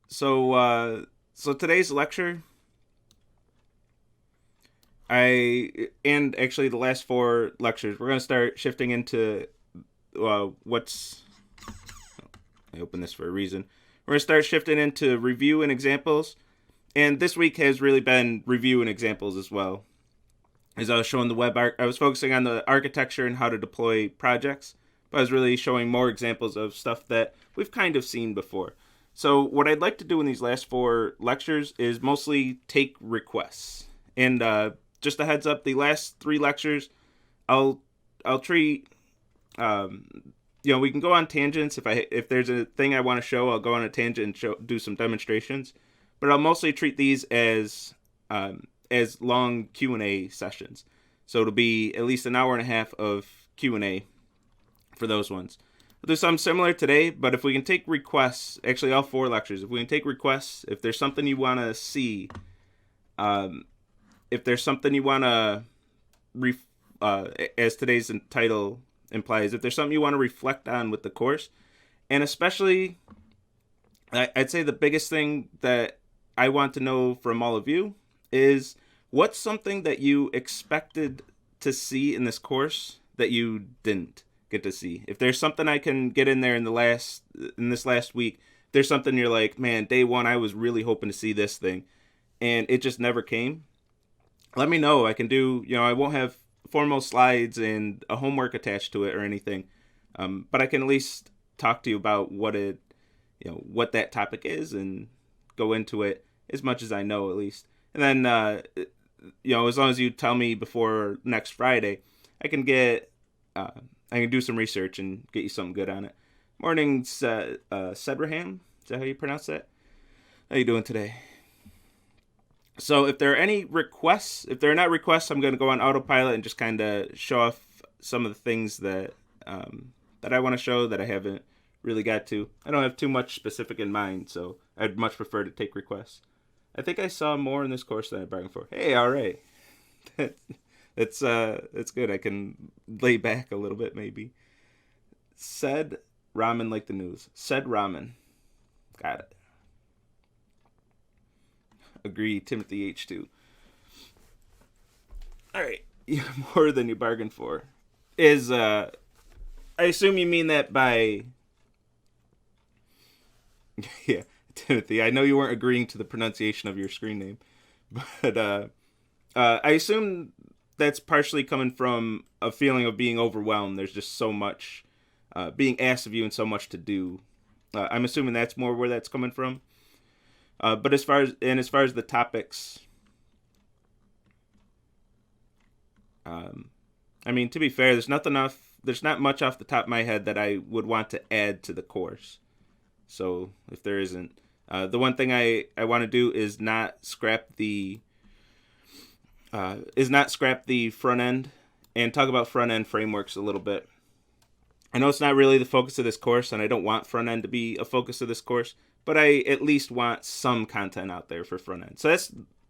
So today's lecture, and actually the last four lectures, we're gonna start shifting into what's. I open this for a reason. We're gonna start shifting into review and examples, and this week has really been review and examples as well. As I was showing the I was focusing on the architecture and how to deploy projects, but I was really showing more examples of stuff that we've kind of seen before. So what I'd like to do in these last four lectures is mostly take requests. And just a heads up, the last three lectures, I'll treat, we can go on tangents. If there's a thing I want to show, I'll go on a tangent and do some demonstrations. But I'll mostly treat these as long Q&A sessions. So it'll be at least an hour and a half of Q&A for those ones. We'll do something similar today, but if we can take requests, actually all four lectures, if we can take requests, if there's something you want to see, if there's something you want to, as today's title implies, if there's something you want to reflect on with the course, and especially, I'd say the biggest thing that I want to know from all of you is what's something that you expected to see in this course that you didn't get to see. If there's something I can get in there in this last week, if there's something you're like, man, day one I was really hoping to see this thing and it just never came, let me know. I can do, I won't have formal slides and a homework attached to it or anything, but I can at least talk to you about what that topic is and go into it as much as I know, at least. And then, as long as you tell me before next Friday, I can do some research and get you something good on it. Morning, Sedraham. Is that how you pronounce that? How you doing today? So if there are any requests, if there are not requests, I'm going to go on autopilot and just kind of show off some of the things that I want to show that I haven't really got to. I don't have too much specific in mind, so I'd much prefer to take requests. I think I saw more in this course than I bargained for. Hey, all right. It's good. I can lay back a little bit, maybe. Said ramen like the news. Said ramen. Got it. Agree, Timothy H2. All right. More than you bargained for. I assume you mean that by... Yeah, Timothy. I know you weren't agreeing to the pronunciation of your screen name. But I assume that's partially coming from a feeling of being overwhelmed. There's just so much being asked of you and so much to do. I'm assuming that's more where that's coming from. But as far as the topics, to be fair, there's not much off the top of my head that I would want to add to the course. So if there isn't, the one thing I want to do is not scrap the front end and talk about front end frameworks a little bit. I know it's not really the focus of this course, and I don't want front end to be a focus of this course, but I at least want some content out there for front end. So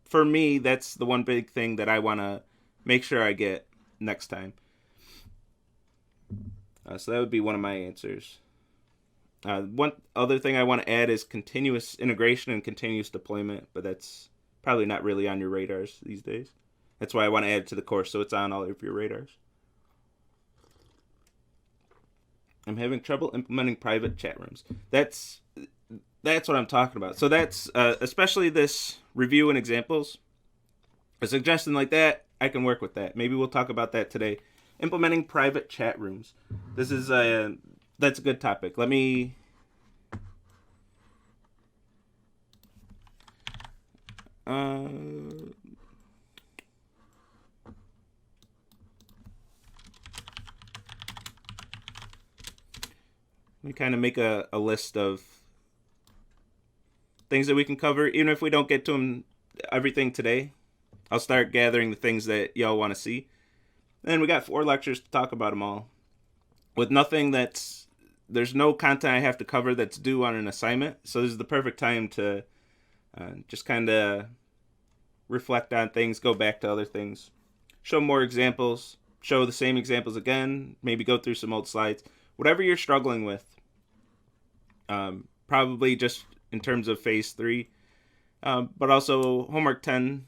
for me, that's the one big thing that I want to make sure I get next time. So that would be one of my answers. One other thing I want to add is continuous integration and continuous deployment, but that's probably not really on your radars these days. That's why I want to add it to the course so it's on all of your radars. I'm having trouble implementing private chat rooms. That's what I'm talking about. So that's especially this review and examples. A suggestion like that, I can work with that. Maybe we'll talk about that today. Implementing private chat rooms. That's a good topic. Let me kind of make a list of things that we can cover. Even if we don't get to everything today, I'll start gathering the things that y'all want to see. And we got 4 lectures to talk about them all. With nothing there's no content I have to cover that's due on an assignment. So this is the perfect time to just kind of reflect on things, go back to other things, show more examples, show the same examples again, maybe go through some old slides. Whatever you're struggling with, probably just in terms of phase 3. But also homework 10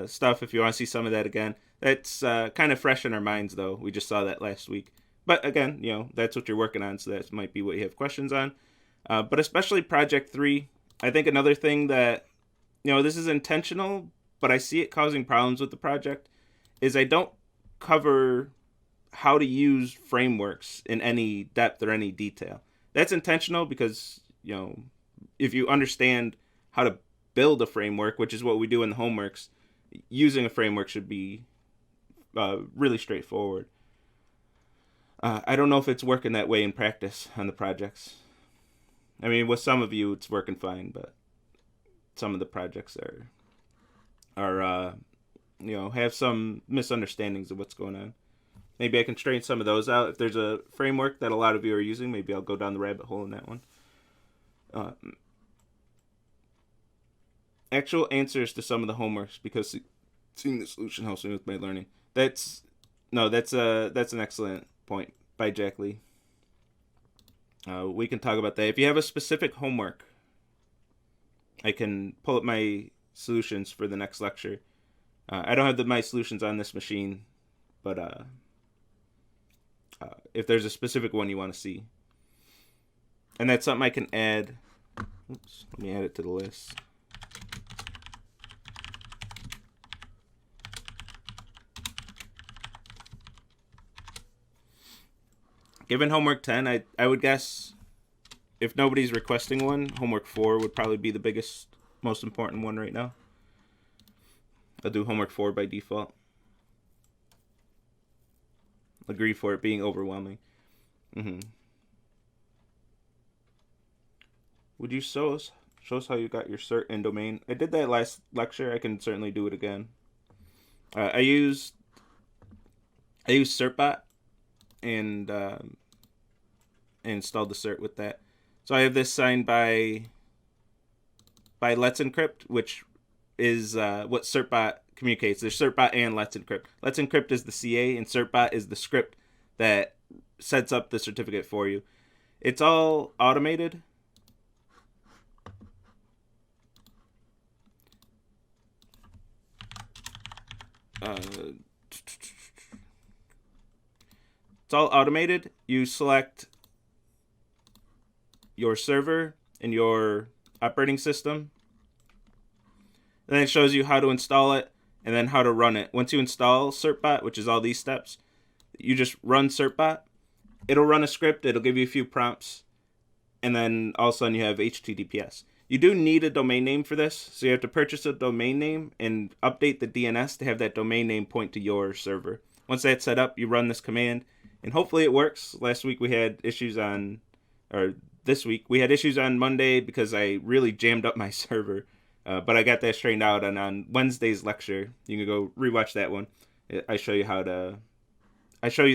stuff, if you want to see some of that again. That's kind of fresh in our minds, though. We just saw that last week. But again, that's what you're working on, so that might be what you have questions on. But especially Project 3, I think another thing that, this is intentional, but I see it causing problems with the project, is I don't cover how to use frameworks in any depth or any detail. That's intentional because, if you understand how to build a framework, which is what we do in the homeworks, using a framework should be really straightforward. I don't know if it's working that way in practice on the projects. I mean, with some of you, it's working fine, but some of the projects are have some misunderstandings of what's going on. Maybe I can straighten some of those out. If there's a framework that a lot of you are using, maybe I'll go down the rabbit hole in that one. Actual answers to some of the homeworks, because seeing the solution helps me with my learning. That's an excellent point by Jack Lee. We can talk about that. If you have a specific homework, I can pull up my solutions for the next lecture. I don't have my solutions on this machine, but if there's a specific one you want to see, and that's something I can add. Oops, let me add it to the list. Given homework 10, I would guess, if nobody's requesting one, homework 4 would probably be the biggest, most important one right now. I'll do homework 4 by default. Agree for it being overwhelming. Would you show us how you got your cert in domain? I did that last lecture. I can certainly do it again. I used certbot and installed the cert with that. So I have this signed by Let's Encrypt, which is what certbot communicates. There's certbot and Let's Encrypt. Let's Encrypt is the CA, and certbot is the script that sets up the certificate for you. It's all automated. It's all automated. You select your server and your operating system. And then it shows you how to install it and then how to run it. Once you install certbot, which is all these steps, you just run certbot. It'll run a script. It'll give you a few prompts. And then all of a sudden you have HTTPS. You do need a domain name for this. So you have to purchase a domain name and update the DNS to have that domain name point to your server. Once that's set up, you run this command. And hopefully it works. Last week we had issues this week we had issues on Monday because I really jammed up my server. But I got that straightened out, and on Wednesday's lecture, you can go rewatch that one. I show you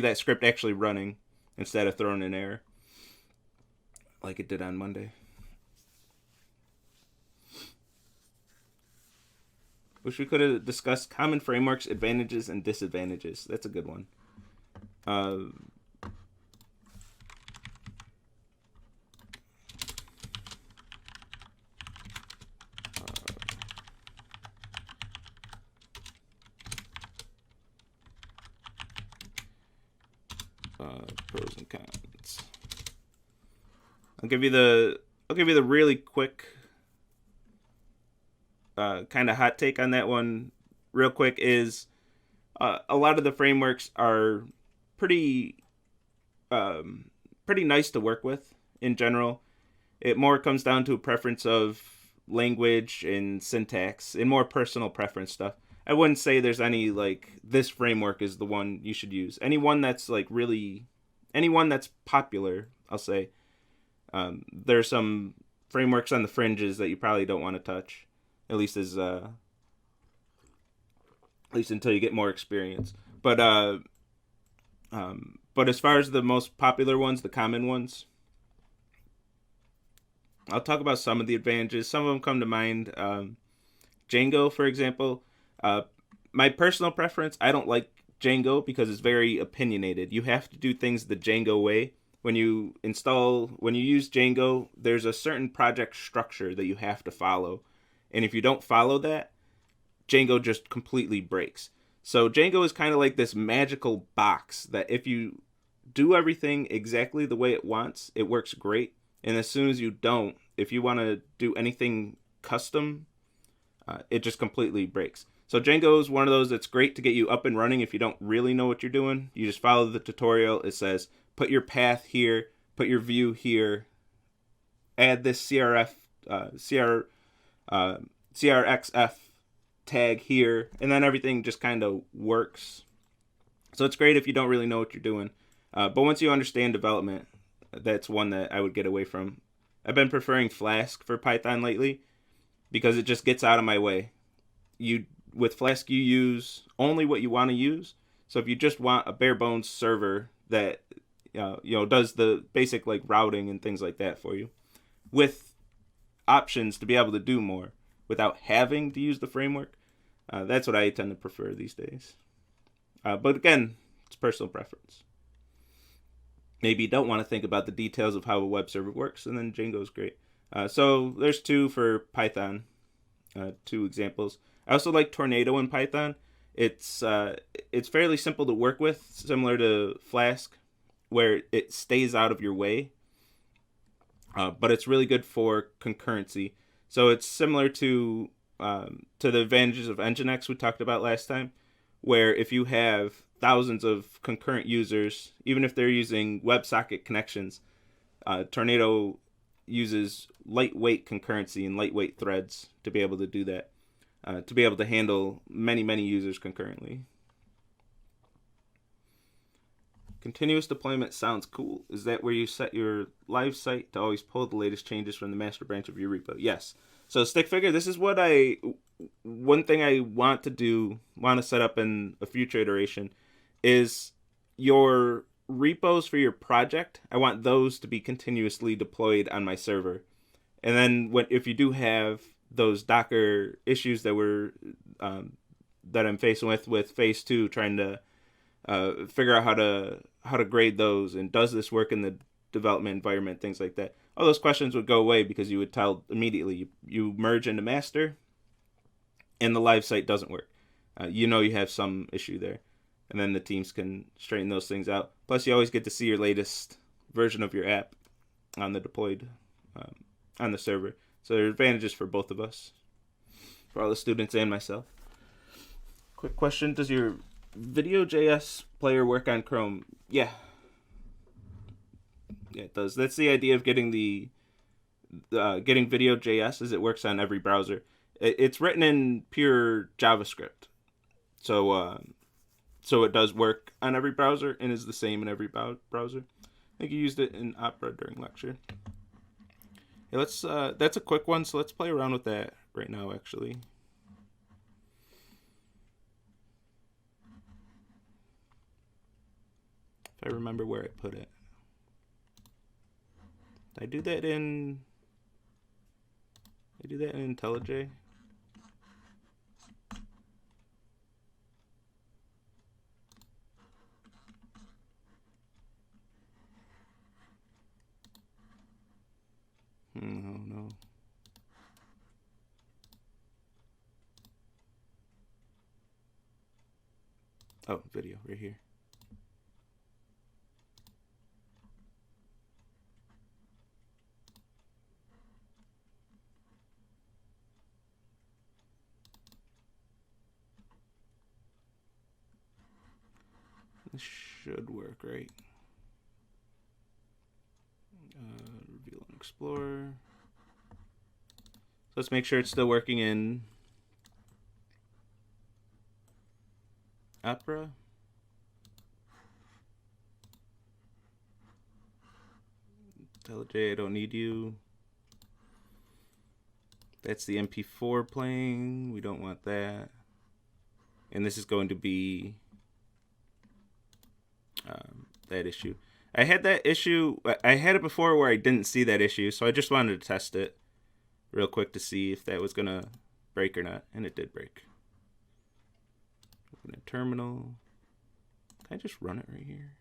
that script actually running instead of throwing an error like it did on Monday. Wish we could have discussed common frameworks, advantages, and disadvantages. That's a good one. Pros and cons. I'll give you the really quick kind of hot take on that one. Real quick is a lot of the frameworks are pretty nice to work with in general. It more comes down to a preference of language and syntax and more personal preference stuff. I wouldn't say there's any this framework is the one you should use. Anyone that's popular, I'll say. There's some frameworks on the fringes that you probably don't want to touch, at least until you get more experience. But as far as the most popular ones, the common ones, I'll talk about some of the advantages. Some of them come to mind. Django, for example. My personal preference, I don't like Django because it's very opinionated. You have to do things the Django way. when you use Django, there's a certain project structure that you have to follow. And if you don't follow that, Django just completely breaks. So Django is kind of like this magical box that if you do everything exactly the way it wants, it works great. And as soon as you don't, if you want to do anything custom, it just completely breaks. So Django is one of those that's great to get you up and running if you don't really know what you're doing. You just follow the tutorial. It says, put your path here, put your view here, add this CRXF tag here, and then everything just kind of works. So it's great if you don't really know what you're doing. But once you understand development, that's one that I would get away from. I've been preferring Flask for Python lately because it just gets out of my way. With Flask, you use only what you want to use. So if you just want a bare bones server that does the basic like routing and things like that for you, with options to be able to do more without having to use the framework, that's what I tend to prefer these days. But again, it's personal preference. Maybe you don't want to think about the details of how a web server works, and then Django's great. So there's two for Python, two examples. I also like Tornado in Python. It's fairly simple to work with, similar to Flask, where it stays out of your way. But it's really good for concurrency. So it's similar to the advantages of Nginx we talked about last time, where if you have thousands of concurrent users, even if they're using WebSocket connections, Tornado uses lightweight concurrency and lightweight threads to be able to do that, to be able to handle many, many users concurrently. Continuous deployment sounds cool. Is that where you set your live site to always pull the latest changes from the master branch of your repo? Yes. So stick figure, this is one thing I want to set up in a future iteration is your repos for your project. I want those to be continuously deployed on my server. And then if you do have those Docker issues that I'm facing with phase 2, trying to figure out how to grade those, and does this work in the development environment, things like that. All those questions would go away because you would tell immediately. You merge into master, and the live site doesn't work. You have some issue there, and then the teams can straighten those things out. Plus, you always get to see your latest version of your app on the deployed on the server. So there are advantages for both of us, for all the students and myself. Quick question: does your Video.js player work on Chrome? Yeah, it does. That's the idea of getting getting Video.js, is it works on every browser. It's written in pure JavaScript, so it does work on every browser and is the same in every browser. I think you used it in Opera during lecture. Yeah, that's a quick one, so let's play around with that right now, actually. If I remember where I put it. Did I do that in IntelliJ? Oh no. Oh, video right here. This should work, right? Reveal and Explorer. So let's make sure it's still working in Opera. IntelliJ, I don't need you. That's the MP4 playing. We don't want that. And this is going to be that issue. I had that issue. I had it before where I didn't see that issue, so I just wanted to test it real quick to see if that was going to break or not, and it did break. Open a terminal. Can I just run it right here?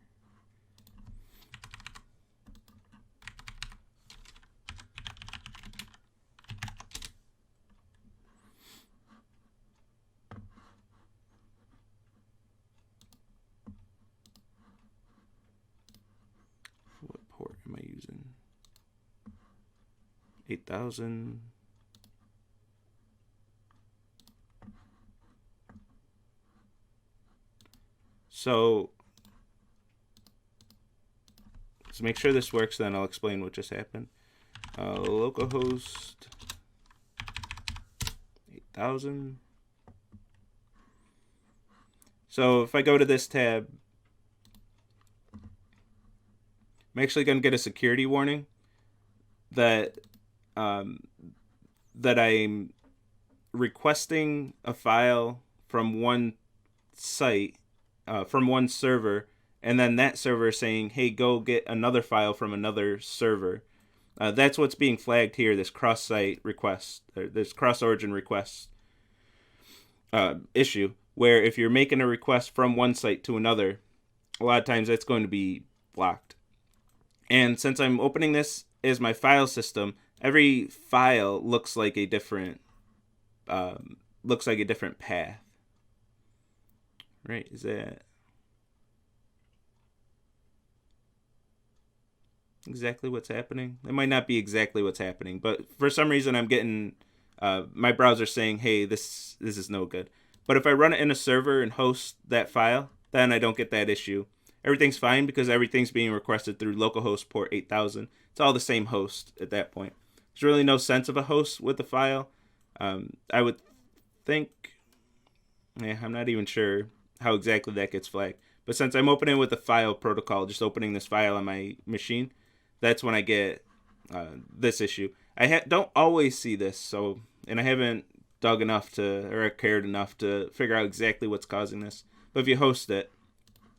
8,000. So let's make sure this works, then I'll explain what just happened. Localhost 8,000. So if I go to this tab, I'm actually going to get a security warning that that I'm requesting a file from one site, from one server, and then that server saying, hey, go get another file from another server. That's what's being flagged here, this cross-site request, or this cross-origin request issue, where if you're making a request from one site to another, a lot of times that's going to be blocked. And since I'm opening this as my file system, every file looks like a different path. Right? Is that exactly what's happening? It might not be exactly what's happening, but for some reason I'm getting my browser saying, hey, this is no good. But if I run it in a server and host that file, then I don't get that issue. Everything's fine because everything's being requested through localhost port 8000. It's all the same host at that point. There's really no sense of a host with the file. I would think, I'm not even sure how exactly that gets flagged. But since I'm opening with the file protocol, just opening this file on my machine, that's when I get this issue. I don't always see this, and I haven't dug enough or cared enough to figure out exactly what's causing this. But if you host it,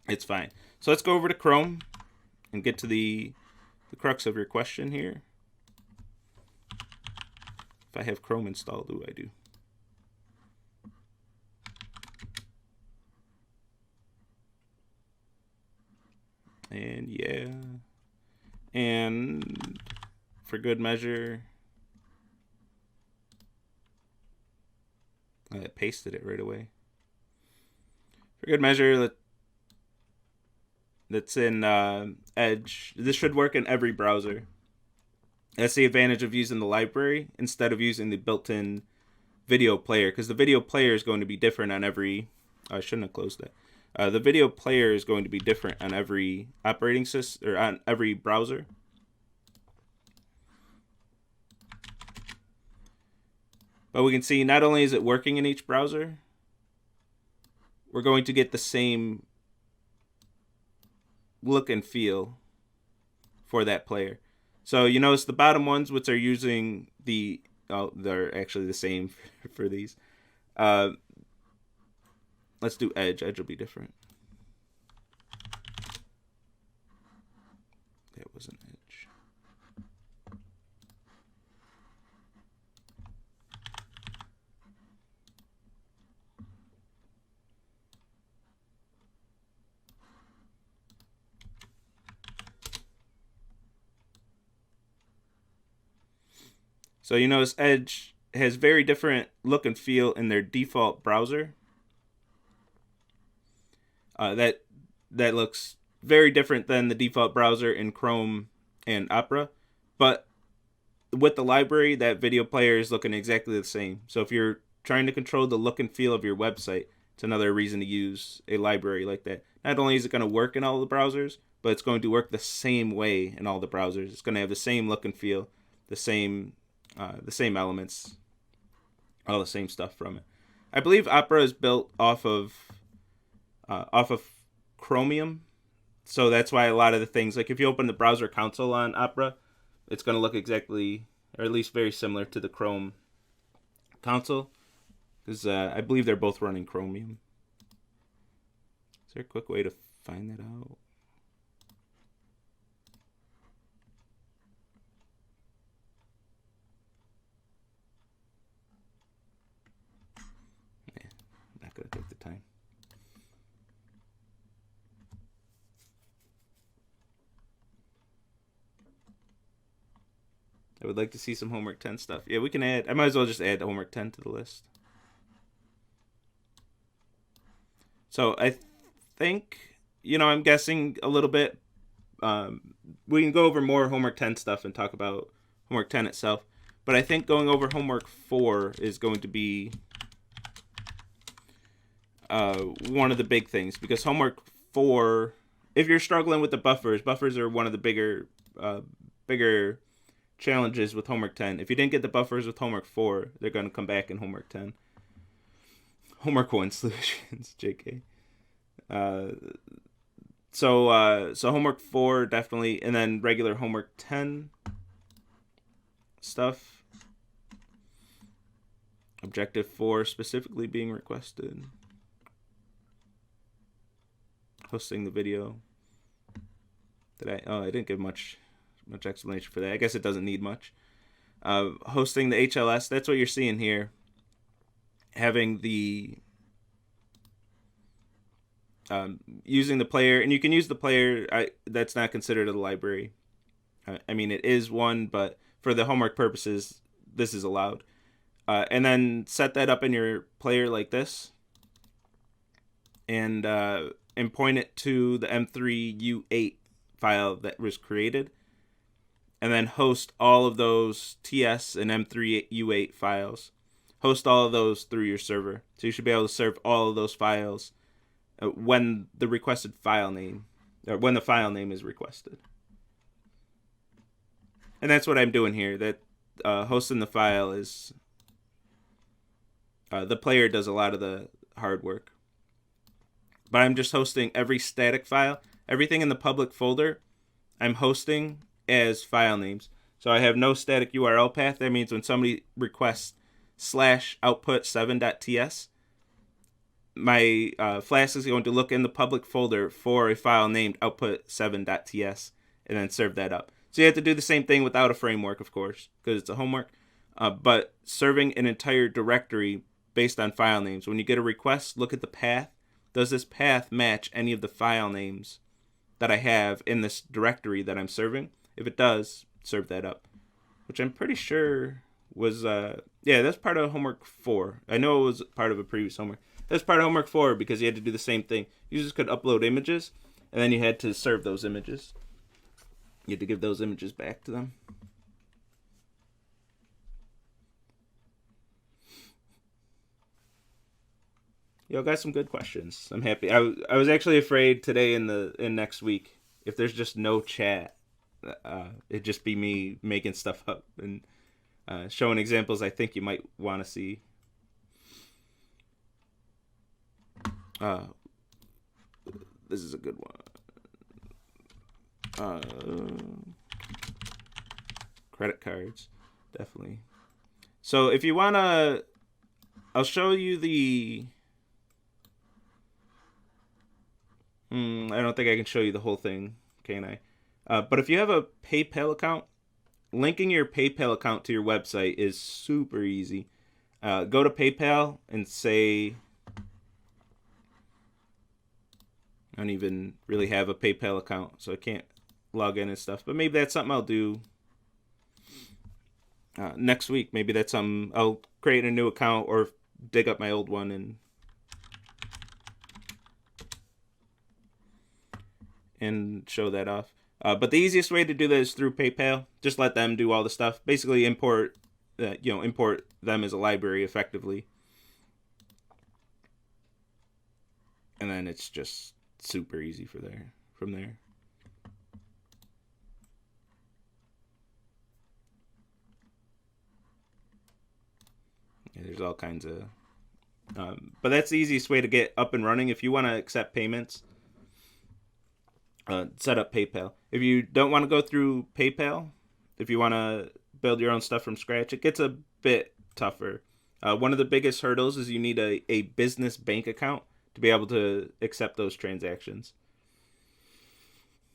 it's fine. So let's go over to Chrome and get to the crux of your question here. If I have Chrome installed, I do. And yeah. And for good measure, I pasted it right away. For good measure, that's in Edge. This should work in every browser. That's the advantage of using the library instead of using the built-in video player, because the video player is going to be different on every... I shouldn't have closed that. The video player is going to be different on every operating system, or on every browser. But we can see not only is it working in each browser, we're going to get the same look and feel for that player. So you notice the bottom ones, which are using they're actually the same for these. Let's do Edge. Edge will be different. That wasn't Edge. So you notice Edge has very different look and feel in their default browser. That looks very different than the default browser in Chrome and Opera. But with the library, that video player is looking exactly the same. So if you're trying to control the look and feel of your website, it's another reason to use a library like that. Not only is it going to work in all the browsers, but it's going to work the same way in all the browsers. It's going to have the same look and feel, the same elements, all the same stuff from it. I believe Opera is built off of Chromium, so that's why a lot of the things, like if you open the browser console on Opera, it's going to look exactly, or at least very similar to the Chrome console, because I believe they're both running Chromium. Is there a quick way to find that out? Not going to take the time. I would like to see some homework 10 stuff. Yeah, we can add. I might as well just add homework 10 to the list. So I think, I'm guessing a little bit. We can go over more homework 10 stuff and talk about homework 10 itself. But I think going over homework 4 is going to be one of the big things, because homework 4, if you're struggling with the buffers are one of the bigger challenges with homework 10. If you didn't get the buffers with homework 4, they're going to come back in homework 10. Homework 1 solutions, JK. So homework 4 definitely, and then regular homework 10 stuff. Objective 4 specifically being requested. Hosting the video. I didn't give much explanation for that. I guess it doesn't need much. Hosting the HLS, that's what you're seeing here. Having the using the player, and you can use the player. That's not considered a library. I mean, it is one, but for the homework purposes, this is allowed. And then set that up in your player like this, and point it to the M3U8 file that was created, and then host all of those TS and M3U8 files. Host all of those through your server. So you should be able to serve all of those files when the requested file name, or when the file name is requested. And that's what I'm doing here. That hosting the file is the player does a lot of the hard work. But I'm just hosting every static file. Everything in the public folder, I'm hosting as file names. So I have no static URL path. That means when somebody requests /output7.ts, my Flask is going to look in the public folder for a file named output7.ts and then serve that up. So you have to do the same thing without a framework, of course, because it's a homework. But serving an entire directory based on file names. When you get a request, look at the path. Does this path match any of the file names that I have in this directory that I'm serving? If it does, serve that up. Which I'm pretty sure was, that's part of homework 4. I know it was part of a previous homework. That's part of homework 4 because you had to do the same thing. Users could upload images, and then you had to serve those images. You had to give those images back to them. Y'all got some good questions. I'm happy. I was actually afraid today in next week, if there's just no chat, it'd just be me making stuff up and showing examples I think you might want to see. This is a good one. Credit cards, definitely. So if you want to, I'll show you the... I don't think I can show you the whole thing, can I? But if you have a PayPal account, linking your PayPal account to your website is super easy. Go to PayPal and say... I don't even really have a PayPal account, so I can't log in and stuff. But maybe that's something I'll do next week. Maybe that's something I'll create a new account or dig up my old one and show that off. But the easiest way to do that is through PayPal. Just let them do all the stuff. Basically import them as a library effectively. And then it's just super easy from there. Yeah, there's all kinds of... but that's the easiest way to get up and running. If you want to accept payments, set up PayPal. If you don't want to go through PayPal, if you want to build your own stuff from scratch, it gets a bit tougher. One of the biggest hurdles is you need a business bank account to be able to accept those transactions,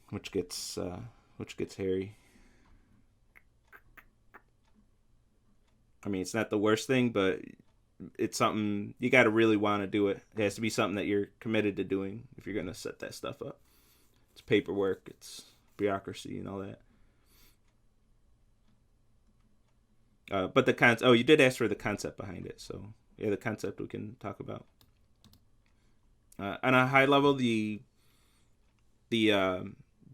which gets hairy. I mean, it's not the worst thing, but it's something you got to really want to do it. It has to be something that you're committed to doing if you're going to set that stuff up. It's paperwork, it's bureaucracy, and all that. But the concept... Oh, you did ask for the concept behind it, so yeah, the concept we can talk about. On a high level, the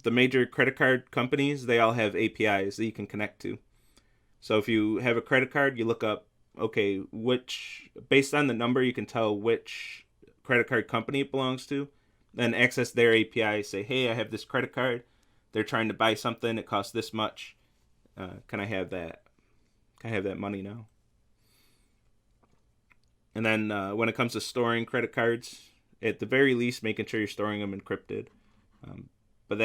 major credit card companies, they all have APIs that you can connect to. So if you have a credit card, you look up, okay, based on the number, you can tell which credit card company it belongs to. Then access their API, say, hey, I have this credit card. They're trying to buy something. It costs this much. Can I have that? Can I have that money now? And then when it comes to storing credit cards, at the very least, making sure you're storing them encrypted. But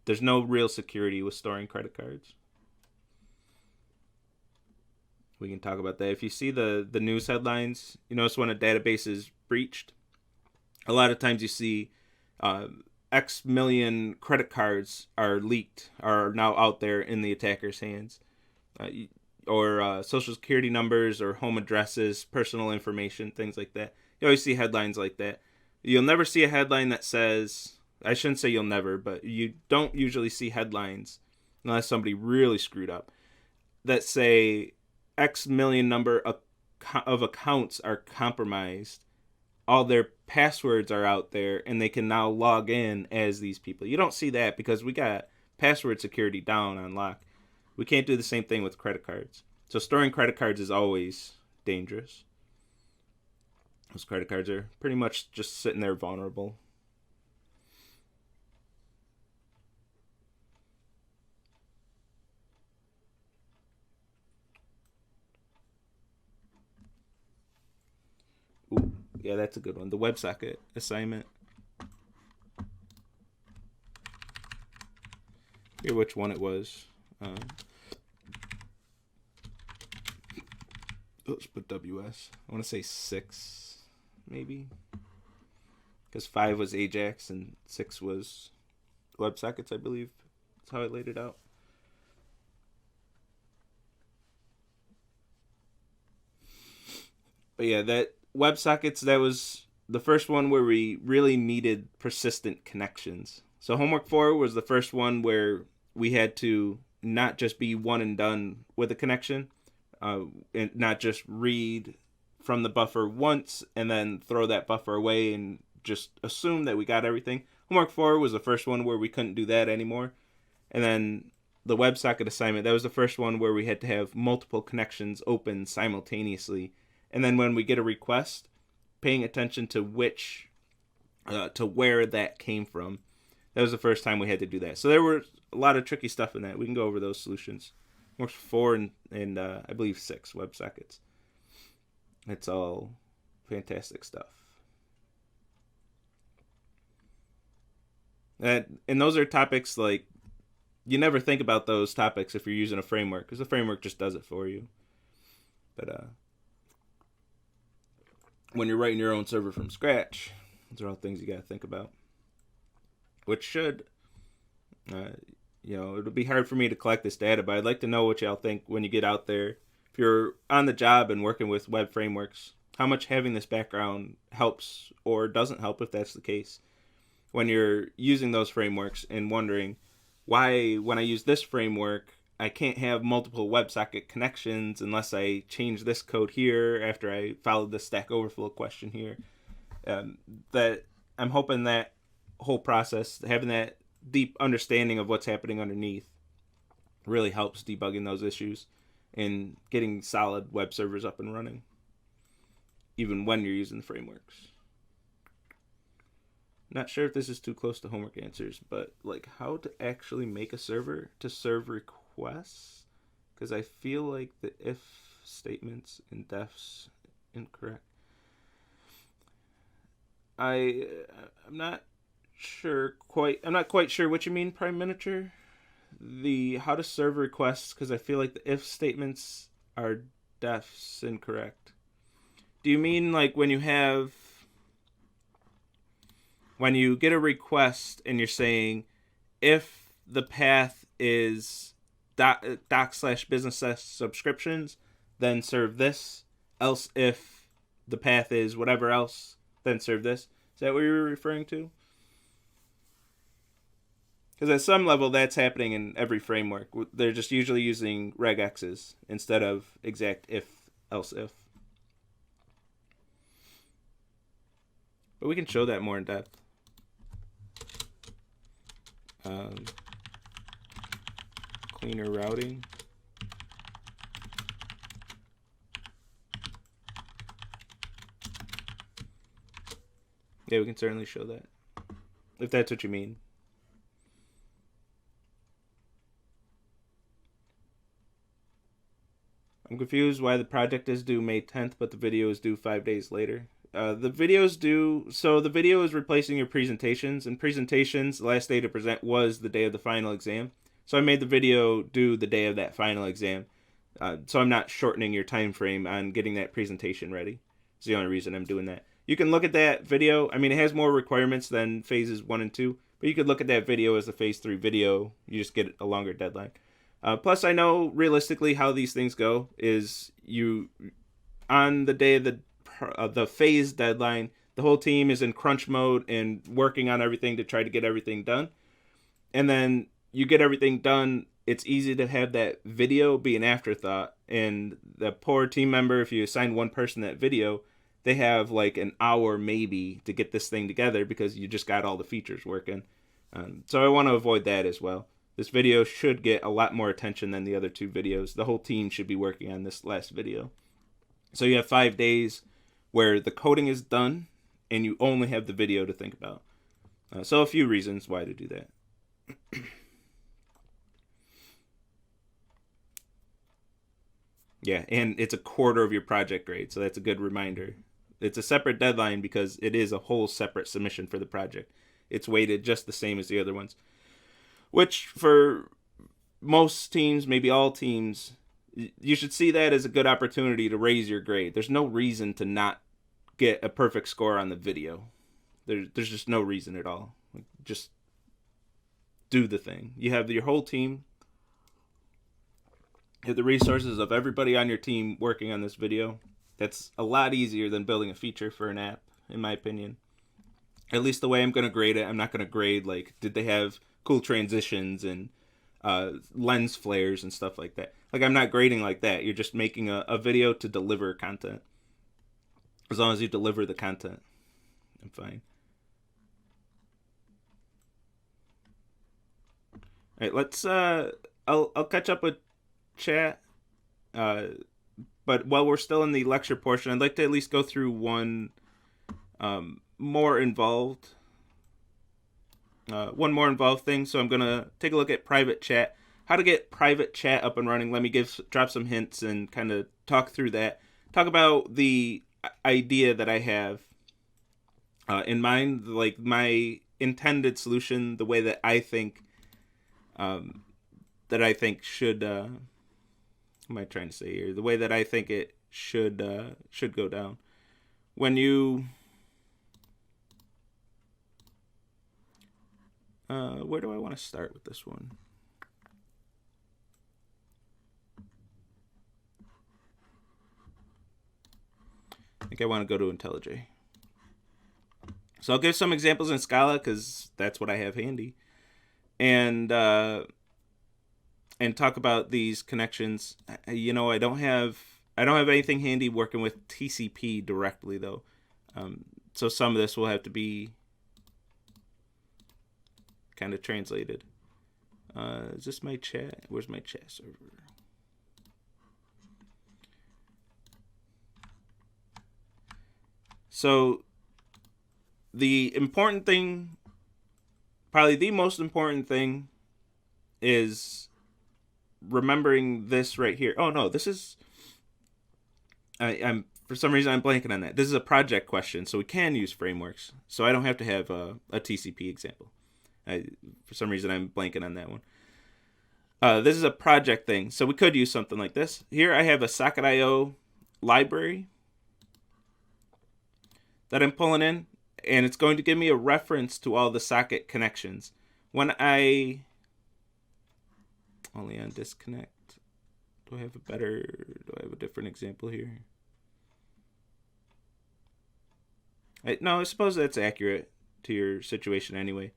there's no real security with storing credit cards. We can talk about that. If you see the news headlines, you notice when a database is breached, a lot of times you see X million credit cards are leaked, are now out there in the attacker's hands. Or social security numbers or home addresses, personal information, things like that. You always see headlines like that. You'll never see a headline that says, I shouldn't say you'll never, but you don't usually see headlines, unless somebody really screwed up, that say X million number of accounts are compromised. All their passwords are out there, and they can now log in as these people. You don't see that because we got password security down on lock. We can't do the same thing with credit cards. So storing credit cards is always dangerous. Those credit cards are pretty much just sitting there vulnerable. Ooh, yeah, that's a good one. The WebSocket assignment. Here, which one it was. Let's put WS. I want to say 6, maybe. Because 5 was Ajax and 6 was WebSockets, I believe. That's how I laid it out. But yeah, that WebSockets, that was the first one where we really needed persistent connections. So homework 4 was the first one where we had to not just be one and done with a connection, and not just read from the buffer once and then throw that buffer away and just assume that we got everything. Homework 4 was the first one where we couldn't do that anymore. And then the WebSocket assignment, that was the first one where we had to have multiple connections open simultaneously. And then when we get a request, paying attention to where that came from. That was the first time we had to do that. So there were a lot of tricky stuff in that. We can go over those solutions. Works 4 and I believe 6 WebSockets. It's all fantastic stuff. And those are topics like, you never think about those topics if you're using a framework, because the framework just does it for you. But when you're writing your own server from scratch, those are all things you got to think about. Which should, it'll be hard for me to collect this data, but I'd like to know what y'all think when you get out there. If you're on the job and working with web frameworks, how much having this background helps or doesn't help if that's the case. When you're using those frameworks and wondering why, when I use this framework, I can't have multiple WebSocket connections unless I change this code here after I followed the Stack Overflow question here. That I'm hoping that whole process, having that deep understanding of what's happening underneath, really helps debugging those issues and getting solid web servers up and running, even when you're using the frameworks. Not sure if this is too close to homework answers, but like how to actually make a server to serve requests, because I feel like the if statements and defs incorrect. I'm not quite sure what you mean, Prime Miniature. The how to serve requests, because I feel like the if statements are defs incorrect. Do you mean like when you get a request and you're saying if the path is doc/business/subscriptions, then serve this, else if the path is whatever else, then serve this? Is that what you're referring to? Because at some level, that's happening in every framework. They're just usually using regexes instead of exact if, else if. But we can show that more in depth. cleaner routing. Yeah, we can certainly show that, if that's what you mean. I'm confused why the project is due May 10th, but the video is due 5 days later. The video is due, so the video is replacing your presentations, and presentations, the last day to present was the day of the final exam. So I made the video due the day of that final exam. So I'm not shortening your time frame on getting that presentation ready. It's the only reason I'm doing that. You can look at that video. I mean, it has more requirements than phases 1 and 2, but you could look at that video as a phase 3 video. You just get a longer deadline. Plus, I know realistically how these things go is you, on the day of the phase deadline, the whole team is in crunch mode and working on everything to try to get everything done. And then you get everything done. It's easy to have that video be an afterthought. And the poor team member, if you assign one person that video, they have like an hour maybe to get this thing together because you just got all the features working. So I want to avoid that as well. This video should get a lot more attention than the other 2 videos. The whole team should be working on this last video. So you have 5 days where the coding is done and you only have the video to think about. So a few reasons why to do that. Yeah, and it's a quarter of your project grade, so that's a good reminder. It's a separate deadline because it is a whole separate submission for the project. It's weighted just the same as the other ones, which for most teams, maybe all teams, you should see that as a good opportunity to raise your grade. There's no reason to not get a perfect score on the video. There's just no reason at all. Just do the thing. You have your whole team. You have the resources of everybody on your team working on this video. That's a lot easier than building a feature for an app, in my opinion. At least the way I'm going to grade it, I'm not going to grade, like, did they have cool transitions and lens flares and stuff like that. Like, I'm not grading like that. You're just making a video to deliver content. As long as you deliver the content, I'm fine. All right, let's, I'll catch up with chat. But while we're still in the lecture portion, I'd like to at least go through one more involved thing. So I'm going to take a look at private chat. How to get private chat up and running. Let me drop some hints and kind of talk through that. Talk about the idea that I have in mind, like my intended solution, the way that I think should what am I trying to say here? The way that I think it should go down. When you where do I want to start with this one? I think I want to go to IntelliJ. So I'll give some examples in Scala because that's what I have handy, and talk about these connections. You know, I don't have anything handy working with TCP directly though, so some of this will have to be kind of translated. Is this my chat? Where's my chat server? So the important thing, probably the most important thing, is remembering this right here. Oh no, this is I'm for some reason I'm blanking on that. This is a project question, so we can use frameworks. So I don't have to have a TCP example. For some reason I'm blanking on that one. This is a project thing, so we could use something like this. Here I have a socket.io library that I'm pulling in, and it's going to give me a reference to all the socket connections. When I only on disconnect, do I have a different example here? No, I suppose that's accurate to your situation anyway.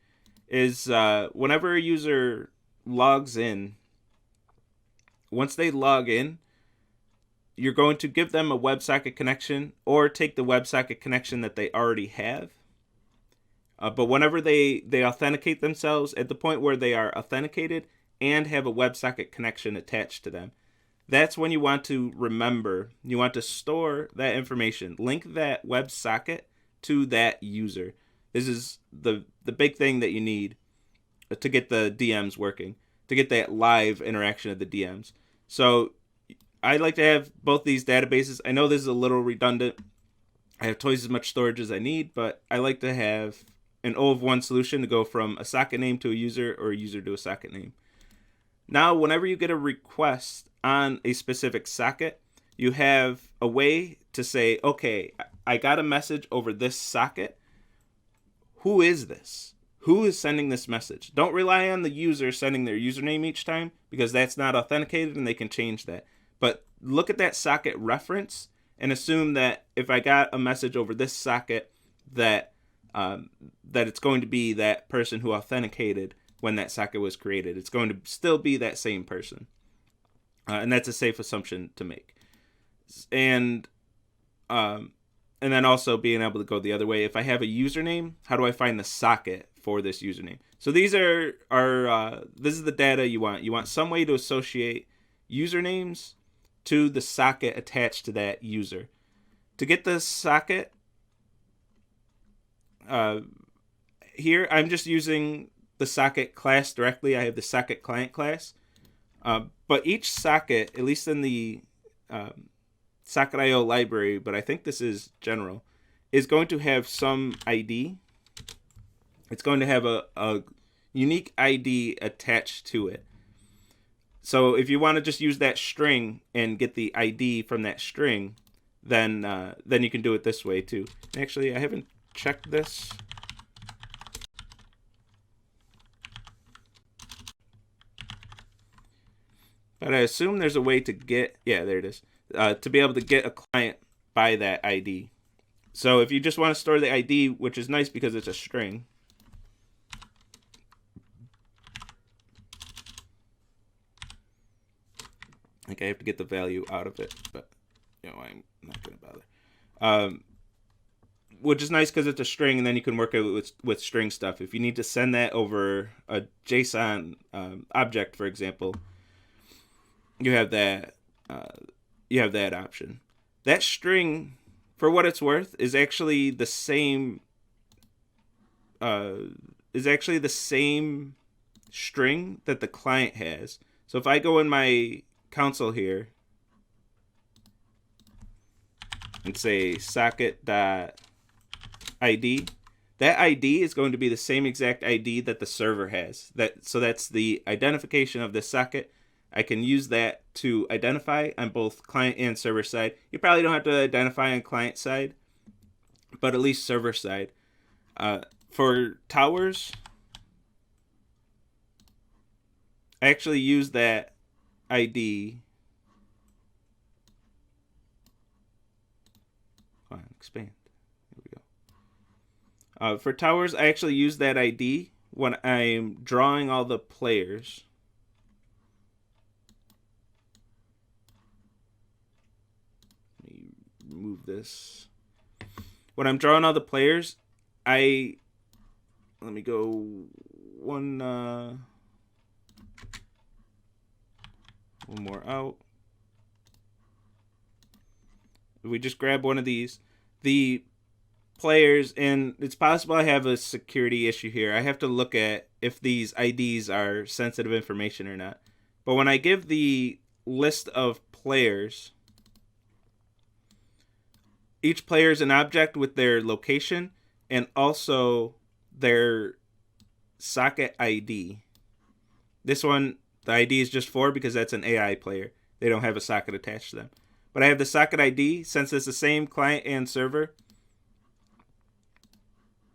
Is whenever a user logs in, once they log in, you're going to give them a WebSocket connection or take the WebSocket connection that they already have. But whenever they authenticate themselves, at the point where they are authenticated, and have a WebSocket connection attached to them. That's when you want to remember, you want to store that information, link that WebSocket to that user. This is the big thing that you need to get the DMs working, to get that live interaction of the DMs. So I like to have both these databases. I know this is a little redundant. I have twice as much storage as I need, but I like to have an O of 1 solution to go from a socket name to a user or a user to a socket name. Now, whenever you get a request on a specific socket, you have a way to say, okay, I got a message over this socket. Who is this? Who is sending this message? Don't rely on the user sending their username each time, because that's not authenticated and they can change that. But look at that socket reference and assume that if I got a message over this socket, that it's going to be that person who authenticated when that socket was created. It's going to still be that same person. And that's a safe assumption to make. And then also being able to go the other way. If I have a username, how do I find the socket for this username? So these are this is the data you want. You want some way to associate usernames to the socket attached to that user. To get the socket, here I'm just using the socket class directly. I have the socket client class. But each socket, at least in the Socket.io library, but I think this is general, is going to have some ID. It's going to have a unique ID attached to it. So if you want to just use that string and get the ID from that string, then you can do it this way too. Actually, I haven't checked this. But I assume there's a way to get, yeah, there it is, to be able to get a client by that ID. So if you just want to store the ID, which is nice because it's a string, like I have to get the value out of it, but I'm not going to bother. Which is nice because it's a string, and then you can work it with string stuff. If you need to send that over a JSON object, for example, you have that option. That string, for what it's worth, is actually the same string that the client has. So if I go in my console here and say socket.id, that ID is going to be the same exact ID that the server has. So that's the identification of this socket. I can use that to identify on both client and server side. You probably don't have to identify on client side, but at least server side. For towers, I actually use that ID. Come on, expand. Here we go. For towers, I actually use that ID when I'm drawing all the players. Move this. When I'm drawing all the players, let me go one more out. We just grab one of these, the players, and it's possible I have a security issue here. I have to look at if these IDs are sensitive information or not. But when I give the list of players, each player is an object with their location and also their socket ID. This one, the ID is just 4 because that's an AI player. They don't have a socket attached to them. But I have the socket ID. Since it's the same client and server,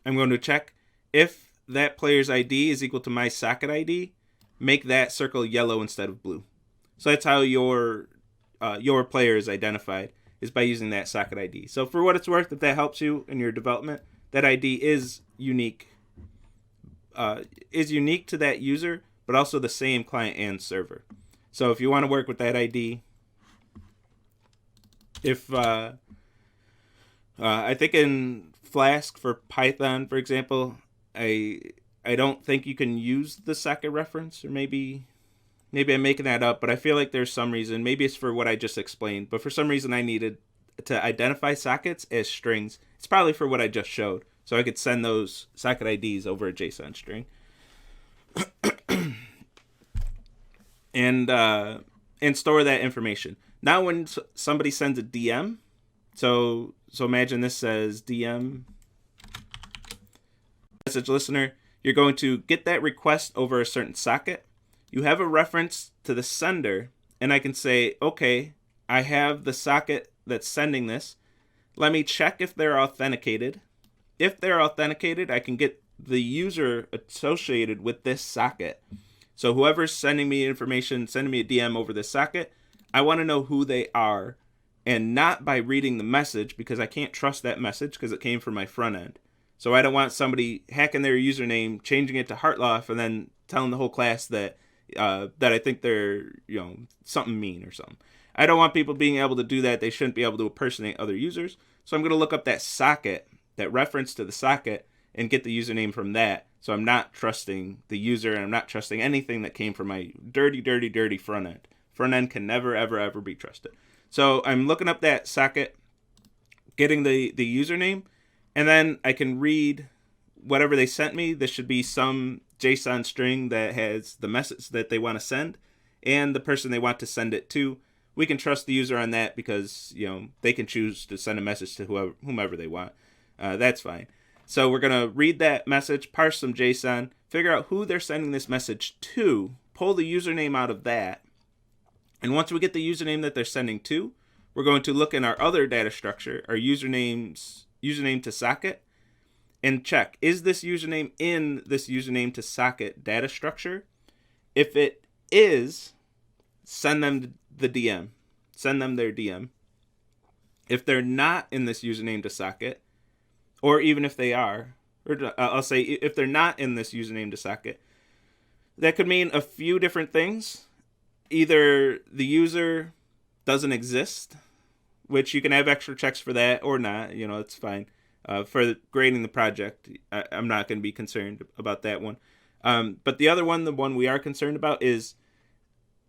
I'm going to check if that player's ID is equal to my socket ID. Make that circle yellow instead of blue. So that's how your player is identified, is by using that socket ID. So for what it's worth, if that helps you in your development, that ID is unique. Is unique to that user, but also the same client and server. So if you want to work with that ID, if I think in Flask for Python, for example, I don't think you can use the socket reference, or maybe Maybe I'm making that up, but I feel like there's some reason. Maybe it's for what I just explained, but for some reason I needed to identify sockets as strings. It's probably for what I just showed, so I could send those socket IDs over a JSON string. And store that information. Now when somebody sends a DM, so imagine this says DM message listener, you're going to get that request over a certain socket. You have a reference to the sender, and I can say, okay, I have the socket that's sending this. Let me check if they're authenticated. If they're authenticated, I can get the user associated with this socket. So whoever's sending me information, sending me a DM over this socket, I want to know who they are, and not by reading the message, because I can't trust that message because it came from my front end. So I don't want somebody hacking their username, changing it to Hartloff, and then telling the whole class that I think they're something mean or something. I don't want people being able to do that. They shouldn't be able to impersonate other users. So I'm going to look up that socket, that reference to the socket, and get the username from that. So I'm not trusting the user, and I'm not trusting anything that came from my dirty, dirty, dirty front end. Front end can never, ever, ever be trusted. So I'm looking up that socket, getting the username, and then I can read whatever they sent me. This should be some JSON string that has the message that they want to send and the person they want to send it to. We can trust the user on that because they can choose to send a message to whomever they want. That's fine. So we're going to read that message, parse some JSON, figure out who they're sending this message to, pull the username out of that. And once we get the username that they're sending to, we're going to look in our other data structure, our username to socket, and check, is this username in this username to socket data structure? If it is, send them the DM. Send them their DM. If they're not in this username to socket, or even if they are, or I'll say if they're not in this username to socket, that could mean a few different things. Either the user doesn't exist, which you can have extra checks for that, or not. It's fine. For grading the project, I'm not going to be concerned about that one. But the other one, the one we are concerned about, is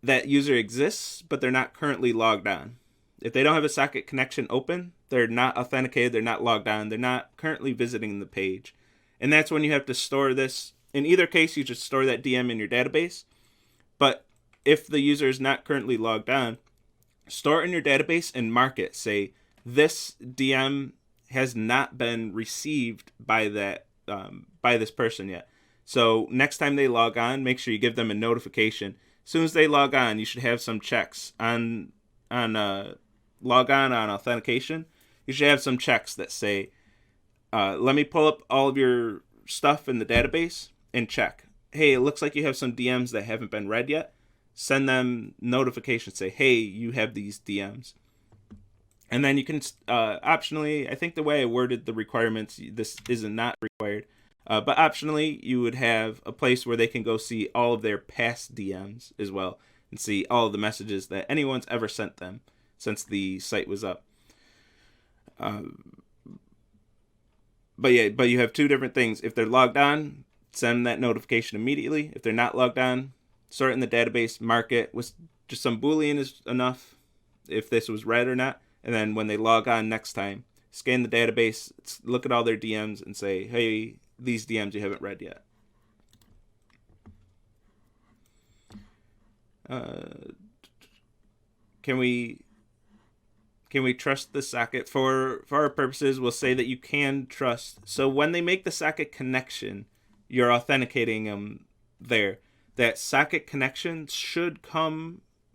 that user exists, but they're not currently logged on. If they don't have a socket connection open, they're not authenticated, they're not logged on, they're not currently visiting the page. And that's when you have to store this. In either case, you just store that DM in your database. But if the user is not currently logged on, store it in your database and mark it. Say, this DM has not been received by this person yet. So next time they log on, make sure you give them a notification. As soon as they log on, you should have some checks on log on authentication. You should have some checks that say, let me pull up all of your stuff in the database and check. Hey, it looks like you have some DMs that haven't been read yet. Send them notifications. Say, hey, you have these DMs. And then you can optionally, I think the way I worded the requirements, this is not required. But optionally, you would have a place where they can go see all of their past DMs as well and see all of the messages that anyone's ever sent them since the site was up. But you have two different things. If they're logged on, send that notification immediately. If they're not logged on, sort it in the database, mark it with just some Boolean is enough if this was read or not. And then when they log on next time, scan the database, look at all their DMs and say, hey, these DMs you haven't read yet. Can we trust the socket? For our purposes, we'll say that you can trust. So when they make the socket connection, you're authenticating them there. That socket connection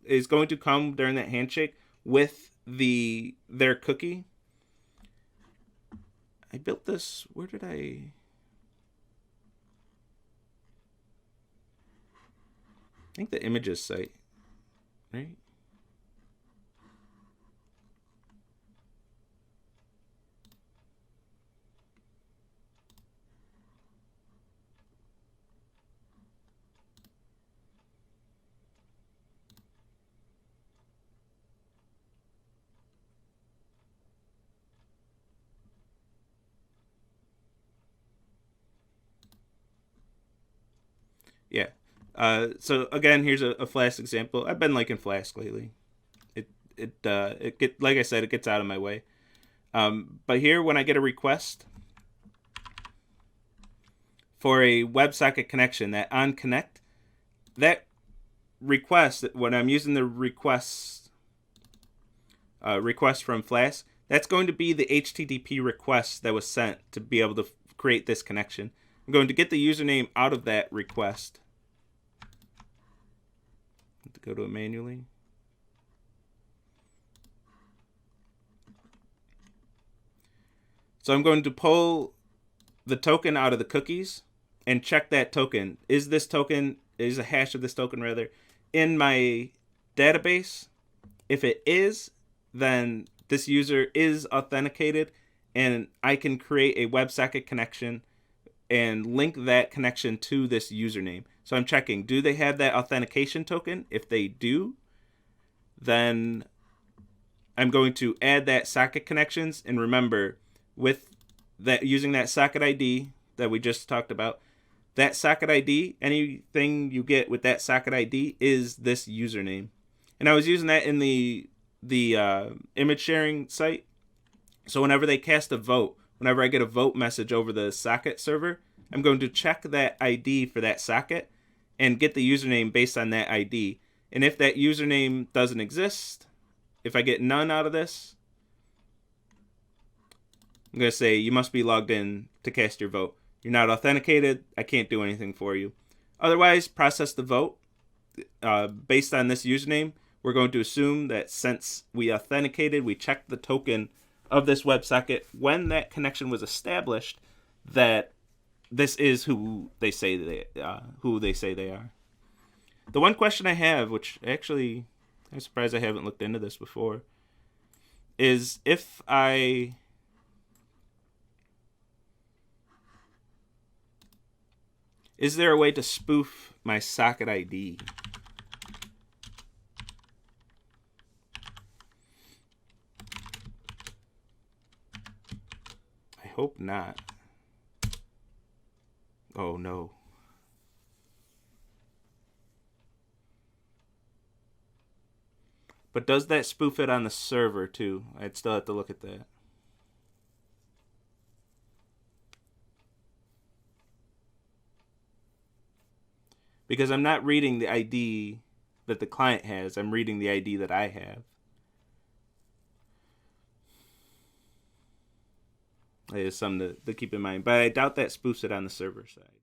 is going to come during that handshake with their cookie. I built this. Where did I think the images site, right? Yeah. So again, here's a Flask example. I've been liking Flask lately. Like I said, it gets out of my way. But here, when I get a request for a WebSocket connection, that on connect, that request, when I'm using the request from Flask, that's going to be the HTTP request that was sent to be able to create this connection. I'm going to get the username out of that request. To go to it manually. So I'm going to pull the token out of the cookies and check that token. Is a hash of this token rather in my database? If it is, then this user is authenticated and I can create a WebSocket connection and link that connection to this username. So I'm checking, do they have that authentication token? If they do, then I'm going to add that socket connections. And remember, with that, using that socket ID that we just talked about, that socket ID, anything you get with that socket ID is this username. And I was using that in the image sharing site. So whenever they cast a vote, whenever I get a vote message over the socket server, I'm going to check that ID for that socket and get the username based on that ID. And if that username doesn't exist, if I get none out of this, I'm going to say you must be logged in to cast your vote. You're not authenticated. I can't do anything for you. Otherwise, process the vote. Based on this username, we're going to assume that since we authenticated, we checked the token of this WebSocket when that connection was established, that this is who they say they are. The one question I have, which actually I'm surprised I haven't looked into this before, is if is there a way to spoof my socket ID? I hope not. Oh no. But does that spoof it on the server too? I'd still have to look at that. Because I'm not reading the ID that the client has. I'm reading the ID that I have. That is something to keep in mind. But I doubt that spoofs it on the server side.